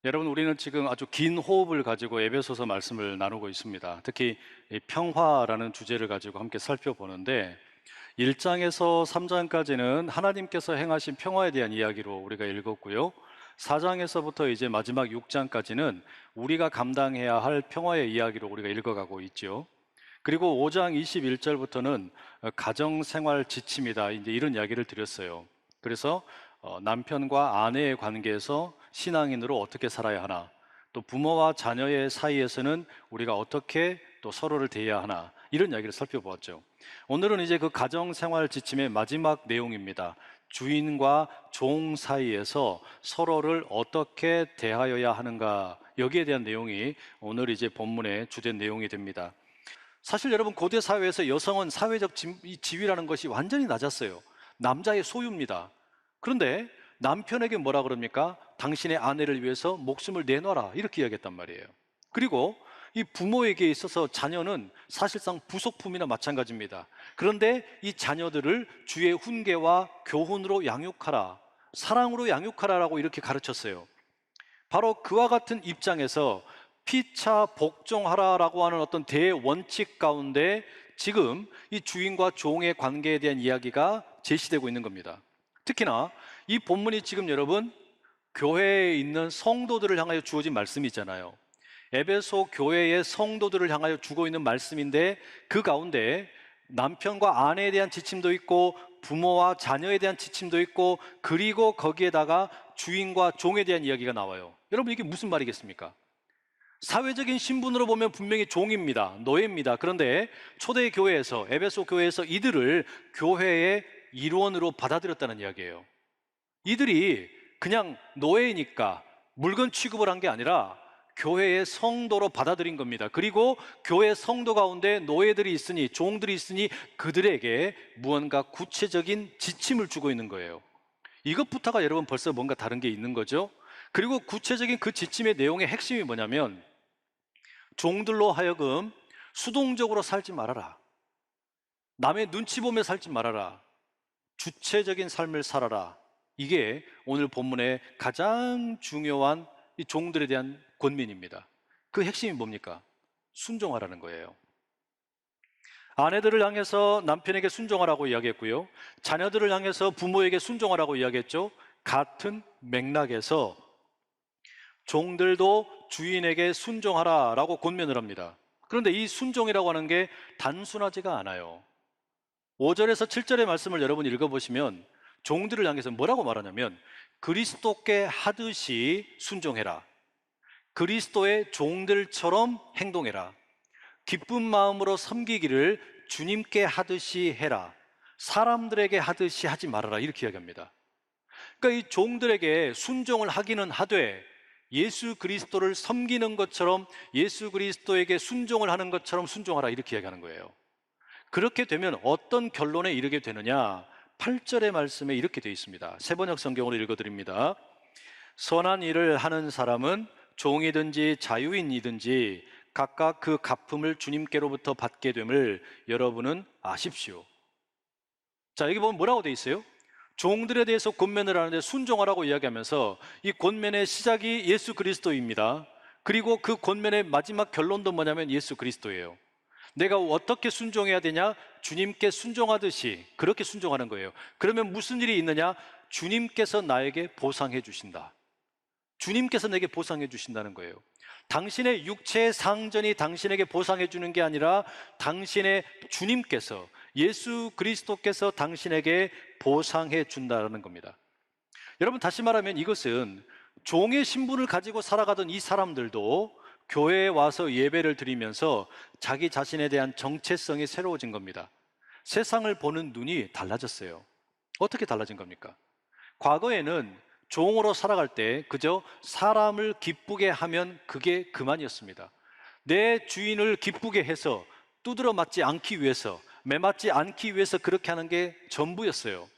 여러분, 우리는 지금 아주 긴 호흡을 가지고 에베소서 말씀을 나누고 있습니다. 특히 이 평화라는 주제를 가지고 함께 살펴보는데 1장에서 3장까지는 하나님께서 행하신 평화에 대한 이야기로 우리가 읽었고요. 4장에서부터 이제 마지막 6장까지는 우리가 감당해야 할 평화의 이야기로 우리가 읽어가고 있죠. 그리고 5장 21절부터는 가정생활 지침이다, 이제 이런 이야기를 드렸어요. 그래서 남편과 아내의 관계에서 신앙인으로 어떻게 살아야 하나, 또 부모와 자녀의 사이에서는 우리가 어떻게 또 서로를 대해야 하나, 이런 이야기를 살펴보았죠. 오늘은 이제 그 가정생활 지침의 마지막 내용입니다. 주인과 종 사이에서 서로를 어떻게 대하여야 하는가, 여기에 대한 내용이 오늘 이제 본문의 주된 내용이 됩니다. 사실 여러분, 고대 사회에서 여성은 사회적 지위라는 것이 완전히 낮았어요. 남자의 소유입니다. 그런데 남편에게 뭐라 그럽니까? 당신의 아내를 위해서 목숨을 내놔라, 이렇게 이야기했단 말이에요. 그리고 이 부모에게 있어서 자녀는 사실상 부속품이나 마찬가지입니다. 그런데 이 자녀들을 주의 훈계와 교훈으로 양육하라, 사랑으로 양육하라라고 이렇게 가르쳤어요. 바로 그와 같은 입장에서 피차 복종하라라고 하는 어떤 대원칙 가운데 지금 이 주인과 종의 관계에 대한 이야기가 제시되고 있는 겁니다. 특히나 이 본문이 지금 여러분, 교회에 있는 성도들을 향하여 주어진 말씀이잖아요. 에베소 교회의 성도들을 향하여 주고 있는 말씀인데, 그 가운데 남편과 아내에 대한 지침도 있고 부모와 자녀에 대한 지침도 있고, 그리고 거기에다가 주인과 종에 대한 이야기가 나와요. 여러분, 이게 무슨 말이겠습니까? 사회적인 신분으로 보면 분명히 종입니다. 노예입니다. 그런데 초대 교회에서, 에베소 교회에서 이들을 교회의 일원으로 받아들였다는 이야기예요. 이들이 그냥 노예니까 물건 취급을 한 게 아니라 교회의 성도로 받아들인 겁니다. 그리고 교회 성도 가운데 노예들이 있으니, 종들이 있으니 그들에게 무언가 구체적인 지침을 주고 있는 거예요. 이것부터가 여러분 벌써 뭔가 다른 게 있는 거죠. 그리고 구체적인 그 지침의 내용의 핵심이 뭐냐면, 종들로 하여금 수동적으로 살지 말아라, 남의 눈치 보며 살지 말아라, 주체적인 삶을 살아라. 이게 오늘 본문의 가장 중요한 이 종들에 대한 권면입니다. 그 핵심이 뭡니까? 순종하라는 거예요. 아내들을 향해서 남편에게 순종하라고 이야기했고요, 자녀들을 향해서 부모에게 순종하라고 이야기했죠. 같은 맥락에서 종들도 주인에게 순종하라라고 권면을 합니다. 그런데 이 순종이라고 하는 게 단순하지가 않아요. 5절에서 7절의 말씀을 여러분 읽어보시면 종들을 향해서 뭐라고 말하냐면, 그리스도께 하듯이 순종해라, 그리스도의 종들처럼 행동해라, 기쁜 마음으로 섬기기를 주님께 하듯이 해라, 사람들에게 하듯이 하지 말아라, 이렇게 이야기합니다. 그러니까 이 종들에게 순종을 하기는 하되 예수 그리스도를 섬기는 것처럼, 예수 그리스도에게 순종을 하는 것처럼 순종하라, 이렇게 이야기하는 거예요. 그렇게 되면 어떤 결론에 이르게 되느냐? 8절의 말씀에 이렇게 되어 있습니다. 세번역 성경으로 읽어드립니다. 선한 일을 하는 사람은 종이든지 자유인이든지 각각 그 갚음을 주님께로부터 받게 됨을 여러분은 아십시오. 자, 여기 보면 뭐라고 되어 있어요? 종들에 대해서 권면을 하는데 순종하라고 이야기하면서 이 권면의 시작이 예수 그리스도입니다. 그리고 그 권면의 마지막 결론도 뭐냐면 예수 그리스도예요. 내가 어떻게 순종해야 되냐? 주님께 순종하듯이 그렇게 순종하는 거예요. 그러면 무슨 일이 있느냐? 주님께서 나에게 보상해 주신다. 주님께서 내게 보상해 주신다는 거예요. 당신의 육체의 상전이 당신에게 보상해 주는 게 아니라 당신의 주님께서, 예수 그리스도께서 당신에게 보상해 준다는 겁니다. 여러분, 다시 말하면 이것은 종의 신분을 가지고 살아가던 이 사람들도 교회에 와서 예배를 드리면서 자기 자신에 대한 정체성이 새로워진 겁니다. 세상을 보는 눈이 달라졌어요. 어떻게 달라진 겁니까? 과거에는 종으로 살아갈 때 그저 사람을 기쁘게 하면 그게 그만이었습니다. 내 주인을 기쁘게 해서 두드러 맞지 않기 위해서, 매맞지 않기 위해서 그렇게 하는 게 전부였어요.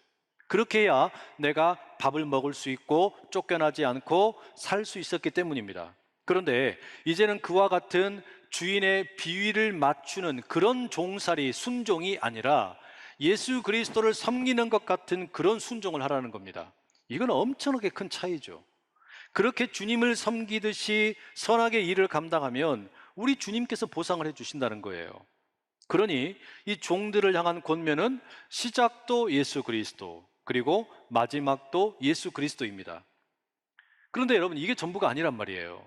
그렇게 해야 내가 밥을 먹을 수 있고 쫓겨나지 않고 살 수 있었기 때문입니다. 그런데 이제는 그와 같은 주인의 비위를 맞추는 그런 종살이, 순종이 아니라 예수 그리스도를 섬기는 것 같은 그런 순종을 하라는 겁니다. 이건 엄청나게 큰 차이죠. 그렇게 주님을 섬기듯이 선하게 일을 감당하면 우리 주님께서 보상을 해주신다는 거예요. 그러니 이 종들을 향한 권면은 시작도 예수 그리스도, 그리고 마지막도 예수 그리스도입니다. 그런데 여러분, 이게 전부가 아니란 말이에요.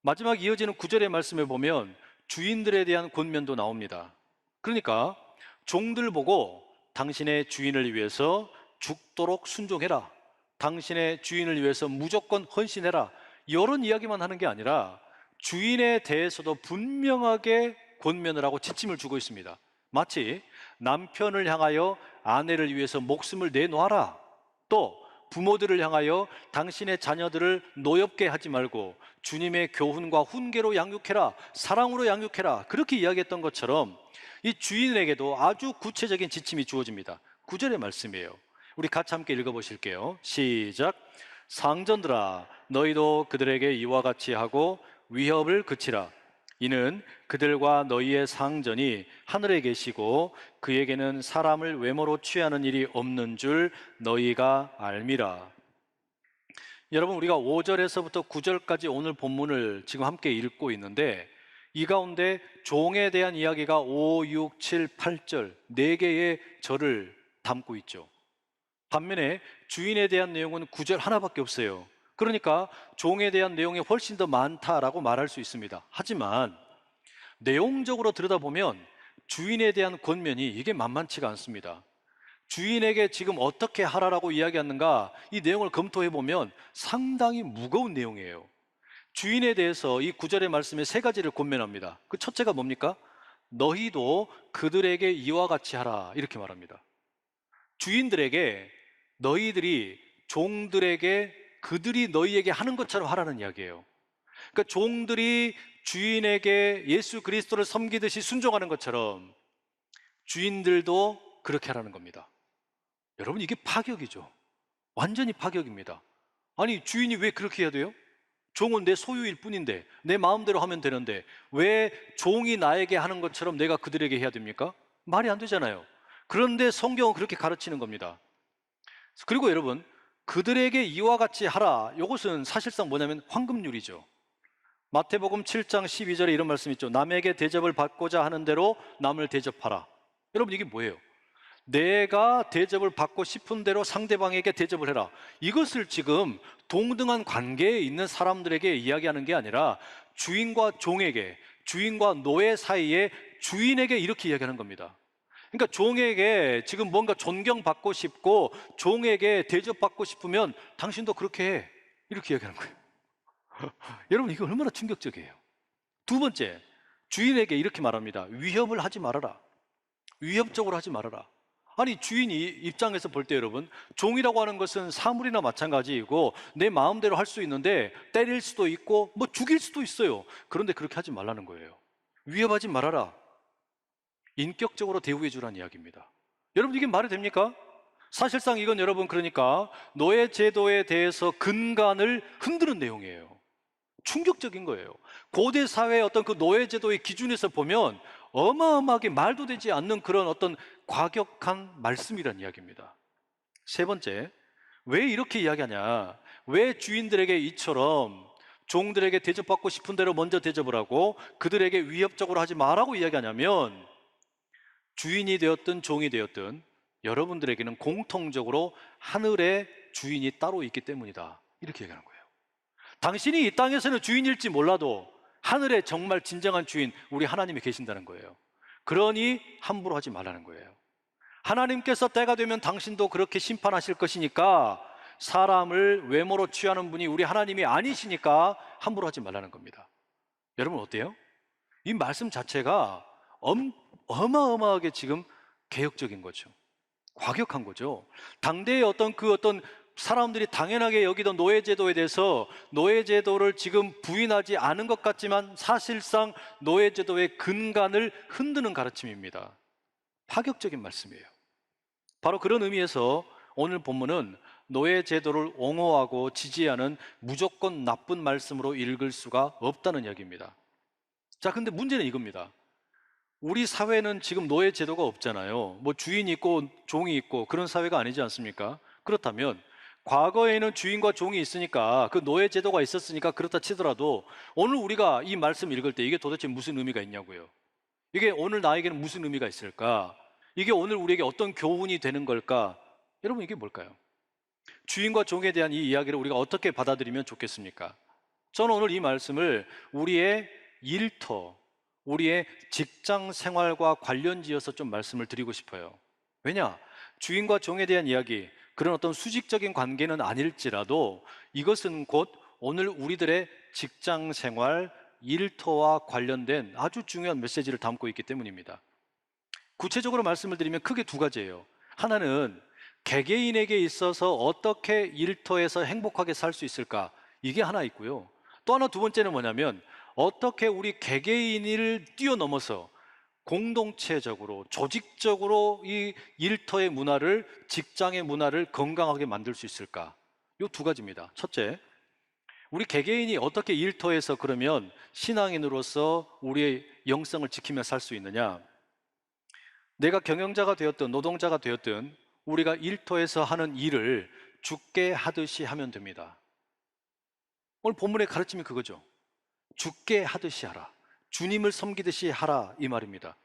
마지막 이어지는 9절의 말씀에 보면 주인들에 대한 권면도 나옵니다. 그러니까 종들 보고 당신의 주인을 위해서 죽도록 순종해라, 당신의 주인을 위해서 무조건 헌신해라, 이런 이야기만 하는 게 아니라 주인에 대해서도 분명하게 권면을 하고 지침을 주고 있습니다. 마치 남편을 향하여 아내를 위해서 목숨을 내놓아라, 또 부모들을 향하여 당신의 자녀들을 노엽게 하지 말고 주님의 교훈과 훈계로 양육해라, 사랑으로 양육해라, 그렇게 이야기했던 것처럼 이 주인에게도 아주 구체적인 지침이 주어집니다. 9절의 말씀이에요. 우리 같이 함께 읽어보실게요. 시작. 상전들아, 너희도 그들에게 이와 같이 하고 위협을 그치라. 이는 그들과 너희의 상전이 하늘에 계시고 그에게는 사람을 외모로 취하는 일이 없는 줄 너희가 알미라. 여러분, 우리가 5절에서부터 9절까지 오늘 본문을 지금 함께 읽고 있는데, 이 가운데 종에 대한 이야기가 5, 6, 7, 8절 4개의 절을 담고 있죠. 반면에 주인에 대한 내용은 9절 하나밖에 없어요. 그러니까 종에 대한 내용이 훨씬 더 많다라고 말할 수 있습니다. 하지만 내용적으로 들여다보면 주인에 대한 권면이 이게 만만치가 않습니다. 주인에게 지금 어떻게 하라라고 이야기하는가, 이 내용을 검토해 보면 상당히 무거운 내용이에요. 주인에 대해서 이 9절의 말씀에 3가지를 권면합니다. 그 첫째가 뭡니까? 너희도 그들에게 이와 같이 하라, 이렇게 말합니다. 주인들에게 너희들이 종들에게 그들이 너희에게 하는 것처럼 하라는 이야기예요. 그러니까 종들이 주인에게 예수 그리스도를 섬기듯이 순종하는 것처럼 주인들도 그렇게 하라는 겁니다. 여러분, 이게 파격이죠. 완전히 파격입니다. 아니, 주인이 왜 그렇게 해야 돼요? 종은 내 소유일 뿐인데, 내 마음대로 하면 되는데 왜 종이 나에게 하는 것처럼 내가 그들에게 해야 됩니까? 말이 안 되잖아요. 그런데 성경은 그렇게 가르치는 겁니다. 그리고 여러분, 그들에게 이와 같이 하라, 이것은 사실상 뭐냐면 황금률이죠. 마태복음 7장 12절에 이런 말씀이 있죠. 남에게 대접을 받고자 하는 대로 남을 대접하라. 여러분, 이게 뭐예요? 내가 대접을 받고 싶은 대로 상대방에게 대접을 해라. 이것을 지금 동등한 관계에 있는 사람들에게 이야기하는 게 아니라 주인과 종에게, 주인과 노예 사이에 주인에게 이렇게 이야기하는 겁니다. 그러니까 종에게 지금 뭔가 존경받고 싶고 종에게 대접받고 싶으면 당신도 그렇게 해, 이렇게 이야기하는 거예요. 여러분, 이거 얼마나 충격적이에요. 두 번째, 주인에게 이렇게 말합니다. 위협을 하지 말아라. 위협적으로 하지 말아라. 아니, 주인이 입장에서 볼 때 여러분, 종이라고 하는 것은 사물이나 마찬가지이고 내 마음대로 할 수 있는데 때릴 수도 있고 뭐 죽일 수도 있어요. 그런데 그렇게 하지 말라는 거예요. 위협하지 말아라. 인격적으로 대우해 주라는 이야기입니다. 여러분, 이게 말이 됩니까? 사실상 이건 여러분, 그러니까 노예 제도에 대해서 근간을 흔드는 내용이에요. 충격적인 거예요. 고대 사회의 어떤 그 노예 제도의 기준에서 보면 어마어마하게 말도 되지 않는 그런 어떤 과격한 말씀이란 이야기입니다. 세 번째, 왜 이렇게 이야기하냐? 왜 주인들에게 이처럼 종들에게 대접받고 싶은 대로 먼저 대접을 하고 그들에게 위협적으로 하지 마라고 이야기하냐면, 주인이 되었든 종이 되었든 여러분들에게는 공통적으로 하늘의 주인이 따로 있기 때문이다, 이렇게 얘기하는 거예요. 당신이 이 땅에서는 주인일지 몰라도 하늘에 정말 진정한 주인, 우리 하나님이 계신다는 거예요. 그러니 함부로 하지 말라는 거예요. 하나님께서 때가 되면 당신도 그렇게 심판하실 것이니까 사람을 외모로 취하는 분이 우리 하나님이 아니시니까 함부로 하지 말라는 겁니다. 여러분, 어때요? 이 말씀 자체가 어마어마하게 지금 개혁적인 거죠. 과격한 거죠. 당대의 어떤 사람들이 당연하게 여기던 노예제도에 대해서 노예제도를 지금 부인하지 않은 것 같지만 사실상 노예제도의 근간을 흔드는 가르침입니다. 파격적인 말씀이에요. 바로 그런 의미에서 오늘 본문은 노예제도를 옹호하고 지지하는 무조건 나쁜 말씀으로 읽을 수가 없다는 이야기입니다. 자, 근데 문제는 이겁니다. 우리 사회는 지금 노예제도가 없잖아요. 뭐 주인이 있고 종이 있고 그런 사회가 아니지 않습니까? 그렇다면 과거에는 주인과 종이 있으니까 그 노예 제도가 있었으니까 그렇다 치더라도 오늘 우리가 이 말씀 읽을 때 이게 도대체 무슨 의미가 있냐고요. 이게 오늘 나에게는 무슨 의미가 있을까? 이게 오늘 우리에게 어떤 교훈이 되는 걸까? 여러분, 이게 뭘까요? 주인과 종에 대한 이 이야기를 우리가 어떻게 받아들이면 좋겠습니까? 저는 오늘 이 말씀을 우리의 일터, 우리의 직장 생활과 관련지어서 좀 말씀을 드리고 싶어요. 왜냐? 주인과 종에 대한 이야기, 그런 어떤 수직적인 관계는 아닐지라도 이것은 곧 오늘 우리들의 직장 생활, 일터와 관련된 아주 중요한 메시지를 담고 있기 때문입니다. 구체적으로 말씀을 드리면 크게 두 가지예요. 하나는 개개인에게 있어서 어떻게 일터에서 행복하게 살 수 있을까? 이게 하나 있고요. 또 하나 두 번째는 뭐냐면 어떻게 우리 개개인을 뛰어넘어서 공동체적으로, 조직적으로 이 일터의 문화를, 직장의 문화를 건강하게 만들 수 있을까? 이 두 가지입니다. 첫째, 우리 개개인이 어떻게 일터에서 그러면 신앙인으로서 우리의 영성을 지키며 살 수 있느냐? 내가 경영자가 되었든 노동자가 되었든 우리가 일터에서 하는 일을 주께 하듯이 하면 됩니다. 오늘 본문의 가르침이 그거죠. 주께 하듯이 하라. 주님을 섬기듯이 하라, 이 말입니다.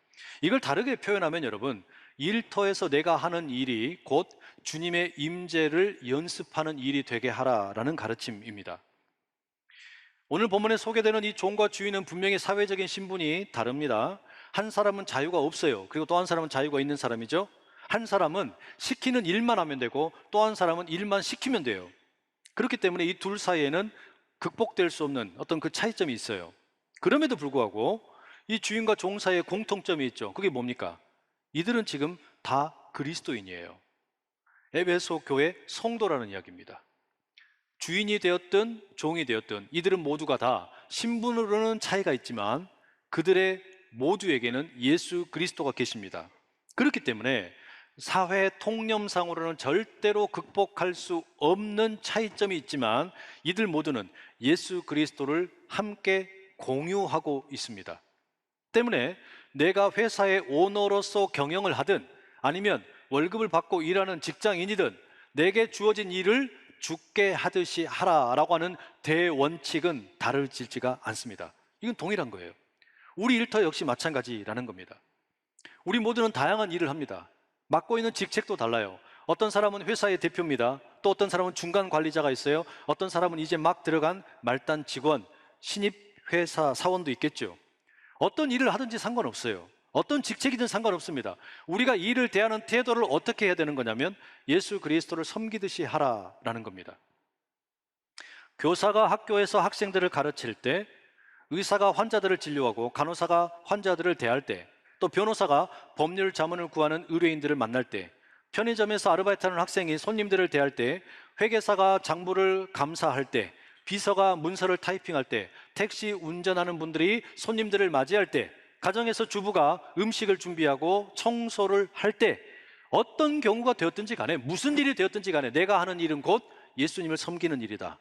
이걸 다르게 표현하면 여러분, 일터에서 내가 하는 일이 곧 주님의 임재를 연습하는 일이 되게 하라라는 가르침입니다. 오늘 본문에 소개되는 이 종과 주인은 분명히 사회적인 신분이 다릅니다. 한 사람은 자유가 없어요. 그리고 또 한 사람은 자유가 있는 사람이죠. 한 사람은 시키는 일만 하면 되고 또 한 사람은 일만 시키면 돼요. 그렇기 때문에 이 둘 사이에는 극복될 수 없는 어떤 그 차이점이 있어요. 그럼에도 불구하고 이 주인과 종 사이에 공통점이 있죠. 그게 뭡니까? 이들은 지금 다 그리스도인이에요. 에베소 교회 성도라는 이야기입니다. 주인이 되었든 종이 되었든 이들은 모두가 다 신분으로는 차이가 있지만 그들의 모두에게는 예수 그리스도가 계십니다. 그렇기 때문에 사회 통념상으로는 절대로 극복할 수 없는 차이점이 있지만 이들 모두는 예수 그리스도를 함께 공유하고 있습니다. 때문에 내가 회사의 오너로서 경영을 하든 아니면 월급을 받고 일하는 직장인이든 내게 주어진 일을 주께 하듯이 하라라고 하는 대원칙은 다르지가 않습니다. 이건 동일한 거예요. 우리 일터 역시 마찬가지라는 겁니다. 우리 모두는 다양한 일을 합니다. 맡고 있는 직책도 달라요. 어떤 사람은 회사의 대표입니다. 또 어떤 사람은 중간 관리자가 있어요. 어떤 사람은 이제 막 들어간 말단 직원, 신입 회사 사원도 있겠죠. 어떤 일을 하든지 상관없어요. 어떤 직책이든 상관없습니다. 우리가 일을 대하는 태도를 어떻게 해야 되는 거냐면 예수 그리스도를 섬기듯이 하라라는 겁니다. 교사가 학교에서 학생들을 가르칠 때, 의사가 환자들을 진료하고 간호사가 환자들을 대할 때, 또 변호사가 법률 자문을 구하는 의뢰인들을 만날 때, 편의점에서 아르바이트하는 학생이 손님들을 대할 때, 회계사가 장부를 감사할 때, 비서가 문서를 타이핑할 때, 택시 운전하는 분들이 손님들을 맞이할 때, 가정에서 주부가 음식을 준비하고 청소를 할 때, 어떤 경우가 되었든지 간에, 무슨 일이 되었든지 간에 내가 하는 일은 곧 예수님을 섬기는 일이다.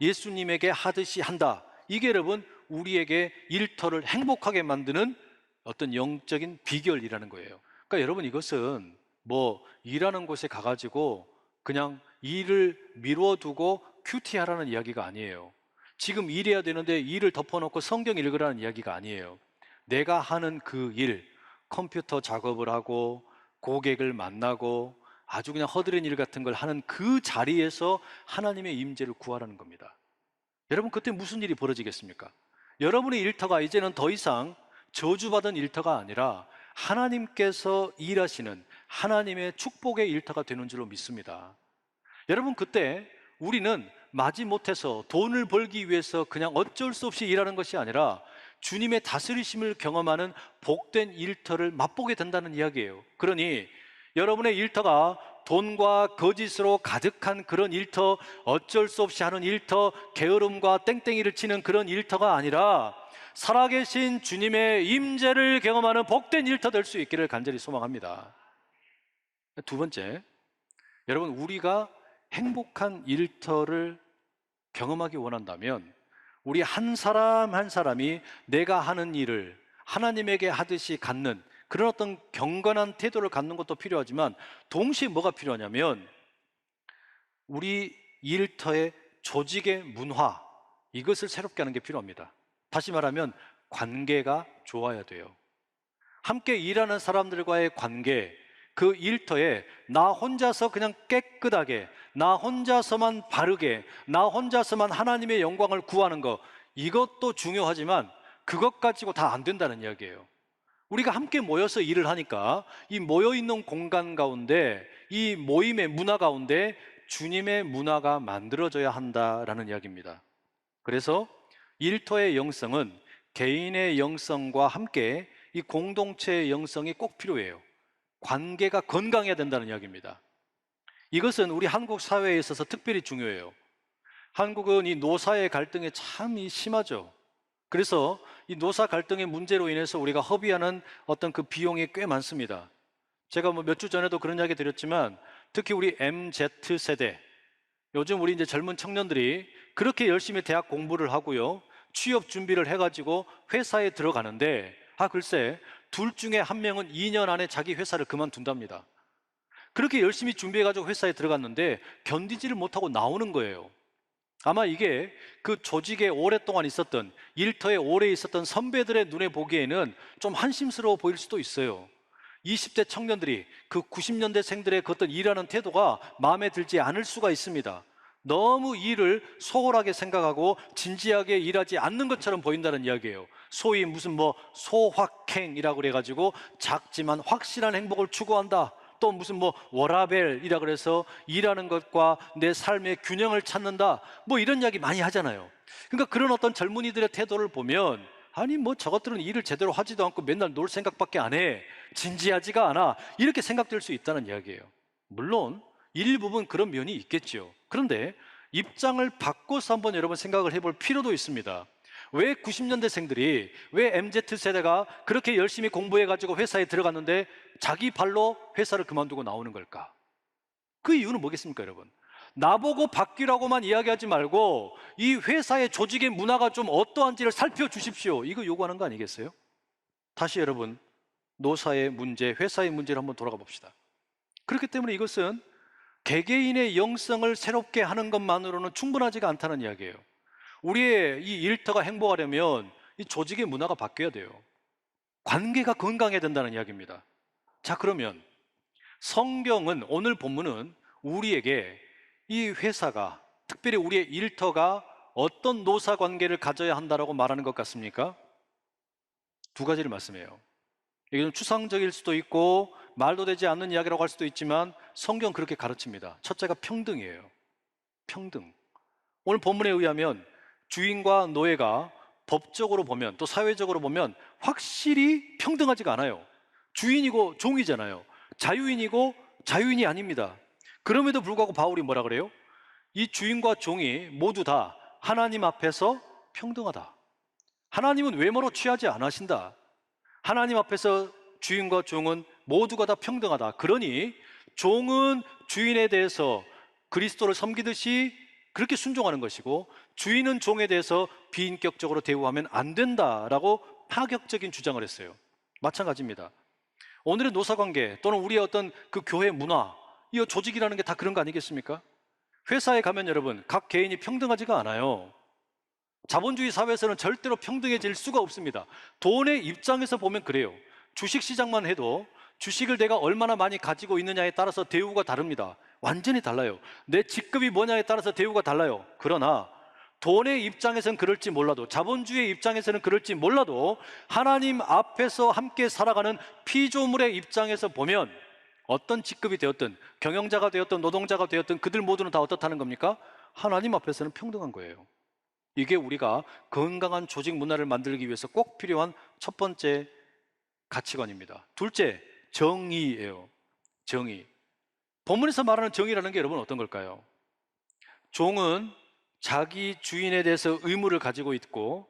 예수님에게 하듯이 한다. 이게 여러분 우리에게 일터를 행복하게 만드는 어떤 영적인 비결이라는 거예요. 그러니까 여러분 이것은 뭐 일하는 곳에 가가지고 그냥 일을 미뤄두고 큐티하라는 이야기가 아니에요. 지금 일해야 되는데 일을 덮어놓고 성경 읽으라는 이야기가 아니에요. 내가 하는 그 일, 컴퓨터 작업을 하고 고객을 만나고 아주 그냥 허드렛 일 같은 걸 하는 그 자리에서 하나님의 임재를 구하라는 겁니다. 여러분 그때 무슨 일이 벌어지겠습니까? 여러분의 일터가 이제는 더 이상 저주받은 일터가 아니라 하나님께서 일하시는 하나님의 축복의 일터가 되는 줄로 믿습니다. 여러분 그때 우리는 마지못해서 돈을 벌기 위해서 그냥 어쩔 수 없이 일하는 것이 아니라 주님의 다스리심을 경험하는 복된 일터를 맛보게 된다는 이야기예요. 그러니 여러분의 일터가 돈과 거짓으로 가득한 그런 일터, 어쩔 수 없이 하는 일터, 게으름과 땡땡이를 치는 그런 일터가 아니라 살아계신 주님의 임재를 경험하는 복된 일터 될 수 있기를 간절히 소망합니다. 두 번째, 여러분 우리가 행복한 일터를 경험하기 원한다면 우리 한 사람 한 사람이 내가 하는 일을 하나님에게 하듯이 갖는 그런 어떤 경건한 태도를 갖는 것도 필요하지만 동시에 뭐가 필요하냐면 우리 일터의 조직의 문화, 이것을 새롭게 하는 게 필요합니다. 다시 말하면 관계가 좋아야 돼요. 함께 일하는 사람들과의 관계, 그 일터에 나 혼자서 그냥 깨끗하게, 나 혼자서만 바르게, 나 혼자서만 하나님의 영광을 구하는 것, 이것도 중요하지만 그것 가지고 다 안 된다는 이야기예요. 우리가 함께 모여서 일을 하니까 이 모여있는 공간 가운데, 이 모임의 문화 가운데 주님의 문화가 만들어져야 한다라는 이야기입니다. 그래서 일터의 영성은 개인의 영성과 함께 이 공동체의 영성이 꼭 필요해요. 관계가 건강해야 된다는 이야기입니다. 이것은 우리 한국 사회에 있어서 특별히 중요해요. 한국은 이 노사의 갈등이 참 심하죠. 그래서 이 노사 갈등의 문제로 인해서 우리가 허비하는 어떤 그 비용이 꽤 많습니다. 제가 뭐 몇 주 전에도 그런 이야기 드렸지만, 특히 우리 MZ 세대, 요즘 우리 이제 젊은 청년들이 그렇게 열심히 대학 공부를 하고요, 취업 준비를 해가지고 회사에 들어가는데, 글쎄, 둘 중에 한 명은 2년 안에 자기 회사를 그만둔답니다. 그렇게 열심히 준비해가지고 회사에 들어갔는데 견디지를 못하고 나오는 거예요. 아마 이게 그 조직에 오랫동안 있었던, 일터에 오래 있었던 선배들의 눈에 보기에는 좀 한심스러워 보일 수도 있어요. 20대 청년들이 그 90년대생들의 그 어떤 일하는 태도가 마음에 들지 않을 수가 있습니다. 너무 일을 소홀하게 생각하고 진지하게 일하지 않는 것처럼 보인다는 이야기예요. 소위 무슨 뭐 소확행이라고 그래가지고 작지만 확실한 행복을 추구한다. 또 무슨 뭐 워라벨이라 그래서 일하는 것과 내 삶의 균형을 찾는다, 뭐 이런 이야기 많이 하잖아요. 그러니까 그런 어떤 젊은이들의 태도를 보면, 아니 뭐 저것들은 일을 제대로 하지도 않고 맨날 놀 생각밖에 안 해, 진지하지가 않아, 이렇게 생각될 수 있다는 이야기예요. 물론 일부분 그런 면이 있겠죠. 그런데 입장을 바꿔서 한번 여러분 생각을 해볼 필요도 있습니다. 왜 90년대생들이, 왜 MZ세대가 그렇게 열심히 공부해가지고 회사에 들어갔는데 자기 발로 회사를 그만두고 나오는 걸까? 그 이유는 뭐겠습니까, 여러분? 나보고 바뀌라고만 이야기하지 말고 이 회사의 조직의 문화가 좀 어떠한지를 살펴주십시오, 이거 요구하는 거 아니겠어요? 다시 여러분, 노사의 문제, 회사의 문제를 한번 돌아가 봅시다. 그렇기 때문에 이것은 개개인의 영성을 새롭게 하는 것만으로는 충분하지가 않다는 이야기예요. 우리의 이 일터가 행복하려면 이 조직의 문화가 바뀌어야 돼요. 관계가 건강해야 된다는 이야기입니다. 자, 그러면 성경은, 오늘 본문은 우리에게 이 회사가, 특별히 우리의 일터가 어떤 노사 관계를 가져야 한다라고 말하는 것 같습니까? 두 가지를 말씀해요. 이게 좀 추상적일 수도 있고 말도 되지 않는 이야기라고 할 수도 있지만 성경 그렇게 가르칩니다. 첫째가 평등이에요. 평등. 오늘 본문에 의하면 주인과 노예가 법적으로 보면, 또 사회적으로 보면 확실히 평등하지가 않아요. 주인이고 종이잖아요. 자유인이고 자유인이 아닙니다. 그럼에도 불구하고 바울이 뭐라 그래요? 이 주인과 종이 모두 다 하나님 앞에서 평등하다. 하나님은 외모로 취하지 않으신다. 하나님 앞에서 주인과 종은 모두가 다 평등하다. 그러니 종은 주인에 대해서 그리스도를 섬기듯이 그렇게 순종하는 것이고, 주인은 종에 대해서 비인격적으로 대우하면 안 된다라고 파격적인 주장을 했어요. 마찬가지입니다. 오늘의 노사관계 또는 우리의 어떤 그 교회 문화, 이 조직이라는 게 다 그런 거 아니겠습니까? 회사에 가면 여러분, 각 개인이 평등하지가 않아요. 자본주의 사회에서는 절대로 평등해질 수가 없습니다. 돈의 입장에서 보면 그래요. 주식시장만 해도 주식을 내가 얼마나 많이 가지고 있느냐에 따라서 대우가 다릅니다. 완전히 달라요. 내 직급이 뭐냐에 따라서 대우가 달라요. 그러나 돈의 입장에서는 그럴지 몰라도, 자본주의의 입장에서는 그럴지 몰라도 하나님 앞에서 함께 살아가는 피조물의 입장에서 보면 어떤 직급이 되었든, 경영자가 되었든 노동자가 되었든 그들 모두는 다 어떻다는 겁니까? 하나님 앞에서는 평등한 거예요. 이게 우리가 건강한 조직 문화를 만들기 위해서 꼭 필요한 첫 번째 가치관입니다. 둘째, 정의예요. 정의. 본문에서 말하는 정의라는 게 여러분 어떤 걸까요? 종은 자기 주인에 대해서 의무를 가지고 있고,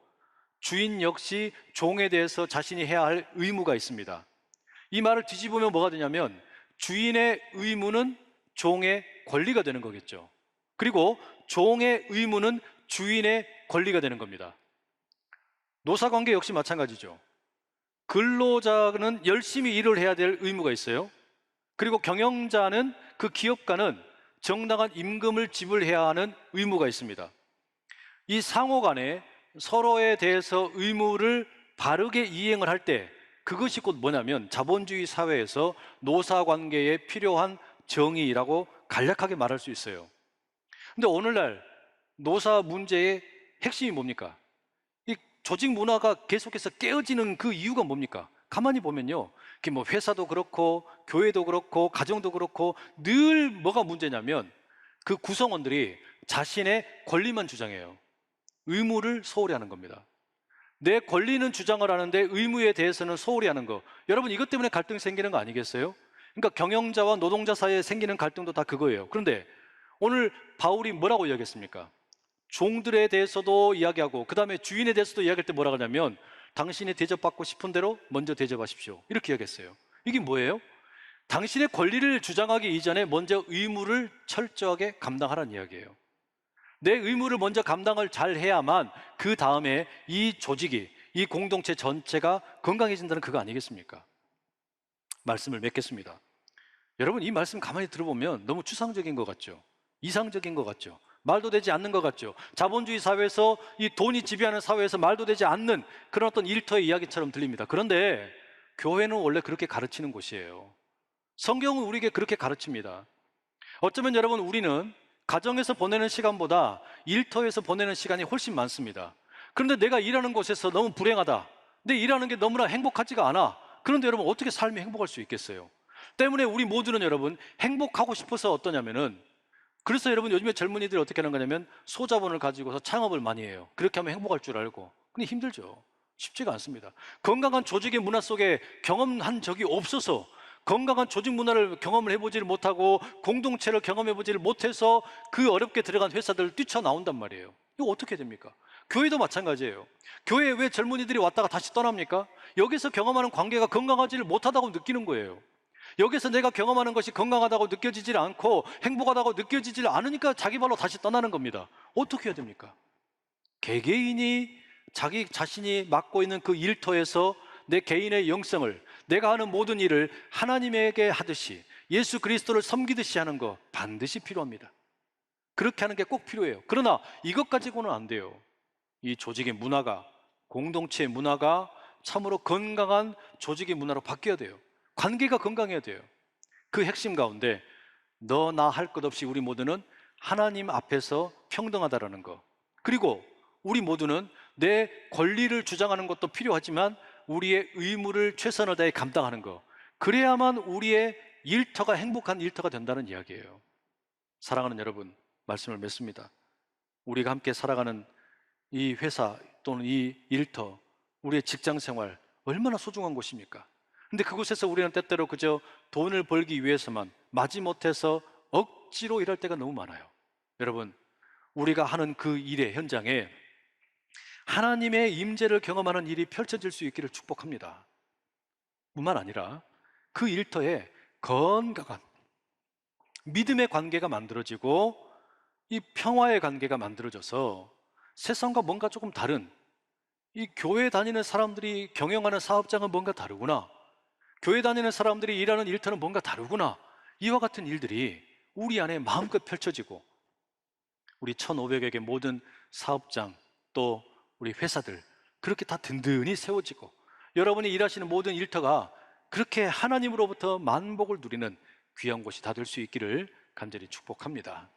주인 역시 종에 대해서 자신이 해야 할 의무가 있습니다. 이 말을 뒤집으면 뭐가 되냐면, 주인의 의무는 종의 권리가 되는 거겠죠. 그리고 종의 의무는 주인의 권리가 되는 겁니다. 노사관계 역시 마찬가지죠. 근로자는 열심히 일을 해야 될 의무가 있어요. 그리고 경영자는, 그 기업가는 정당한 임금을 지불해야 하는 의무가 있습니다. 이 상호 간에 서로에 대해서 의무를 바르게 이행을 할 때 그것이 곧 뭐냐면 자본주의 사회에서 노사관계에 필요한 정의라고 간략하게 말할 수 있어요. 근데 오늘날 노사 문제의 핵심이 뭡니까? 이 조직 문화가 계속해서 깨어지는 그 이유가 뭡니까? 가만히 보면요, 그게 뭐 회사도 그렇고 교회도 그렇고 가정도 그렇고 늘 뭐가 문제냐면 그 구성원들이 자신의 권리만 주장해요. 의무를 소홀히 하는 겁니다. 내 권리는 주장을 하는데 의무에 대해서는 소홀히 하는 거. 여러분, 이것 때문에 갈등이 생기는 거 아니겠어요? 그러니까 경영자와 노동자 사이에 생기는 갈등도 다 그거예요. 그런데 오늘 바울이 뭐라고 이야기했습니까? 종들에 대해서도 이야기하고 그 다음에 주인에 대해서도 이야기할 때 뭐라고 하냐면 당신이 대접받고 싶은 대로 먼저 대접하십시오, 이렇게 이야기했어요. 이게 뭐예요? 당신의 권리를 주장하기 이전에 먼저 의무를 철저하게 감당하라는 이야기예요. 내 의무를 먼저 감당을 잘 해야만 그 다음에 이 조직이, 이 공동체 전체가 건강해진다는 그거 아니겠습니까? 말씀을 맺겠습니다. 여러분, 이 말씀 가만히 들어보면 너무 추상적인 것 같죠? 이상적인 것 같죠? 말도 되지 않는 것 같죠? 자본주의 사회에서, 이 돈이 지배하는 사회에서 말도 되지 않는 그런 어떤 일터의 이야기처럼 들립니다. 그런데 교회는 원래 그렇게 가르치는 곳이에요. 성경은 우리에게 그렇게 가르칩니다. 어쩌면 여러분, 우리는 가정에서 보내는 시간보다 일터에서 보내는 시간이 훨씬 많습니다. 그런데 내가 일하는 곳에서 너무 불행하다, 내 일하는 게 너무나 행복하지가 않아. 그런데 여러분, 어떻게 삶이 행복할 수 있겠어요? 때문에 우리 모두는 여러분 행복하고 싶어서 어떠냐면은, 그래서 여러분 요즘에 젊은이들이 어떻게 하는 거냐면 소자본을 가지고서 창업을 많이 해요. 그렇게 하면 행복할 줄 알고. 근데 힘들죠. 쉽지가 않습니다. 건강한 조직의 문화 속에 경험한 적이 없어서, 건강한 조직 문화를 경험을 해보지를 못하고 공동체를 경험해보지를 못해서 그 어렵게 들어간 회사들 뛰쳐나온단 말이에요. 이거 어떻게 됩니까? 교회도 마찬가지예요. 교회에 왜 젊은이들이 왔다가 다시 떠납니까? 여기서 경험하는 관계가 건강하지를 못하다고 느끼는 거예요. 여기서 내가 경험하는 것이 건강하다고 느껴지질 않고 행복하다고 느껴지질 않으니까 자기 발로 다시 떠나는 겁니다. 어떻게 해야 됩니까? 개개인이 자기 자신이 맡고 있는 그 일터에서 내 개인의 영성을, 내가 하는 모든 일을 하나님에게 하듯이 예수 그리스도를 섬기듯이 하는 거 반드시 필요합니다. 그렇게 하는 게 꼭 필요해요. 그러나 이것 가지고는 안 돼요. 이 조직의 문화가, 공동체의 문화가 참으로 건강한 조직의 문화로 바뀌어야 돼요. 관계가 건강해야 돼요. 그 핵심 가운데 너 나 할 것 없이 우리 모두는 하나님 앞에서 평등하다라는 거, 그리고 우리 모두는 내 권리를 주장하는 것도 필요하지만 우리의 의무를 최선을 다해 감당하는 거, 그래야만 우리의 일터가 행복한 일터가 된다는 이야기예요. 사랑하는 여러분, 말씀을 맺습니다. 우리가 함께 살아가는 이 회사 또는 이 일터, 우리의 직장 생활 얼마나 소중한 곳입니까? 근데 그곳에서 우리는 때때로 그저 돈을 벌기 위해서만 마지못해서 억지로 일할 때가 너무 많아요. 여러분, 우리가 하는 그 일의 현장에 하나님의 임재를 경험하는 일이 펼쳐질 수 있기를 축복합니다. 뿐만 아니라 그 일터에 건강한 믿음의 관계가 만들어지고 이 평화의 관계가 만들어져서 세상과 뭔가 조금 다른, 이 교회 다니는 사람들이 경영하는 사업장은 뭔가 다르구나, 교회 다니는 사람들이 일하는 일터는 뭔가 다르구나, 이와 같은 일들이 우리 안에 마음껏 펼쳐지고 우리 1,500여 개 모든 사업장 또 우리 회사들 그렇게 다 든든히 세워지고 여러분이 일하시는 모든 일터가 그렇게 하나님으로부터 만복을 누리는 귀한 곳이 다 될 수 있기를 간절히 축복합니다.